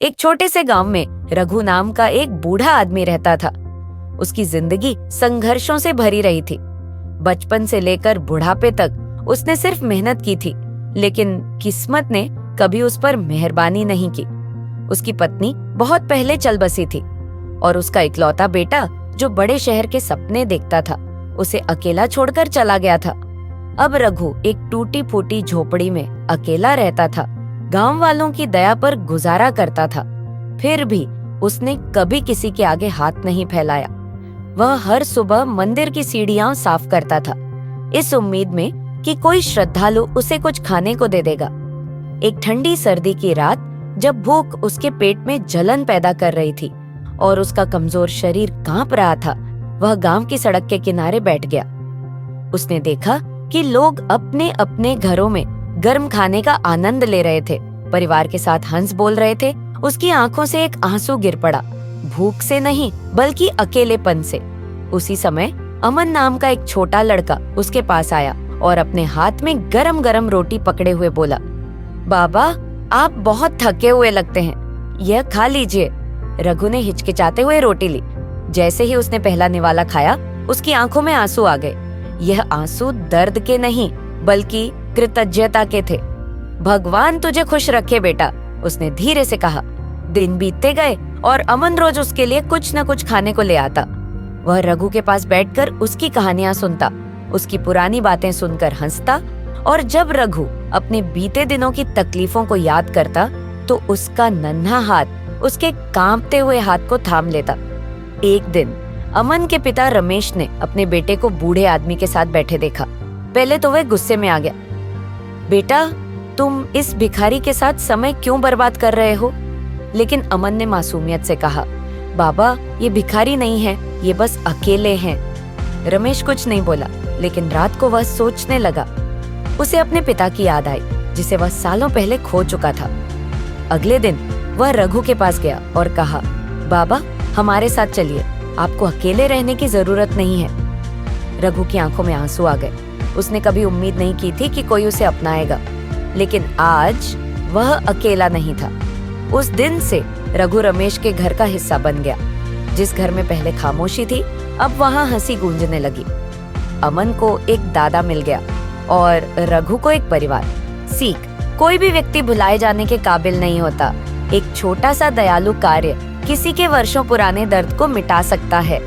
एक छोटे से गांव में रघु नाम का एक बूढ़ा आदमी रहता था। उसकी जिंदगी संघर्षों से भरी रही थी। बचपन से लेकर बुढ़ापे तक उसने सिर्फ मेहनत की थी, लेकिन किस्मत ने कभी उस पर मेहरबानी नहीं की। उसकी पत्नी बहुत पहले चल बसी थी और उसका इकलौता बेटा, जो बड़े शहर के सपने देखता था, उसे अकेला छोड़कर चला गया था। अब रघु एक टूटी फूटी झोपड़ी में अकेला रहता था। गांव वालों की दया पर गुजारा करता था। फिर भी उसने कभी किसी के आगे हाथ नहीं फैलाया। वह हर सुबह मंदिर की सीढ़ियां साफ करता था, इस उम्मीद में कि कोई श्रद्धालु उसे कुछ खाने को दे देगा। एक ठंडी सर्दी की रात, जब भूख उसके पेट में जलन पैदा कर रही थी और उसका कमजोर शरीर कांप रहा था, वह गांव की सड़क के किनारे बैठ गया। उसने देखा कि लोग अपने अपने घरों में गर्म खाने का आनंद ले रहे थे, परिवार के साथ हंस बोल रहे थे। उसकी आंखों से एक आंसू गिर पड़ा, भूख से नहीं बल्कि अकेलेपन से। उसी समय अमन नाम का एक छोटा लड़का उसके पास आया और अपने हाथ में गरम गरम रोटी पकड़े हुए बोला, बाबा, आप बहुत थके हुए लगते हैं, यह खा लीजिए। रघु ने हिचकिचाते हुए रोटी ली। जैसे ही उसने पहला निवाला खाया, उसकी आंखों में आंसू आ गए। यह आंसू दर्द के नहीं बल्कि कृतज्ञता के थे। भगवान तुझे खुश रखे बेटा, उसने धीरे से कहा। दिन बीतते गए और अमन रोज उसके लिए कुछ न कुछ खाने को ले आता। वह रघु के पास बैठकर उसकी कहानियां सुनता, उसकी पुरानी बातें सुनकर हंसता, और जब रघु अपने बीते दिनों की तकलीफों को याद करता तो उसका नन्हा हाथ उसके कांपते हुए हाथ को थाम लेता। एक दिन अमन के पिता रमेश ने अपने बेटे को बूढ़े आदमी के साथ बैठे देखा। पहले तो वह गुस्से में आ गया। बेटा, तुम इस भिखारी के साथ समय क्यों बर्बाद कर रहे हो? लेकिन अमन ने मासूमियत से कहा, बाबा, ये भिखारी नहीं है, ये बस अकेले हैं। रमेश कुछ नहीं बोला, लेकिन रात को वह सोचने लगा। उसे अपने पिता की याद आई, जिसे वह सालों पहले खो चुका था। अगले दिन वह रघु के पास गया और कहा, बाबा, हमारे साथ चलिए, आपको अकेले रहने की जरूरत नहीं है। रघु की आंखों में आंसू आ गए। उसने कभी उम्मीद नहीं की थी कि कोई उसे अपनाएगा, लेकिन आज वह अकेला नहीं था। उस दिन से रघु रमेश के घर का हिस्सा बन गया। जिस घर में पहले खामोशी थी, अब वहां हंसी गूंजने लगी। अमन को एक दादा मिल गया और रघु को एक परिवार। सीख, कोई भी व्यक्ति भुलाए जाने के काबिल नहीं होता। एक छोटा सा दयालु कार्य किसी के वर्षों पुराने दर्द को मिटा सकता है।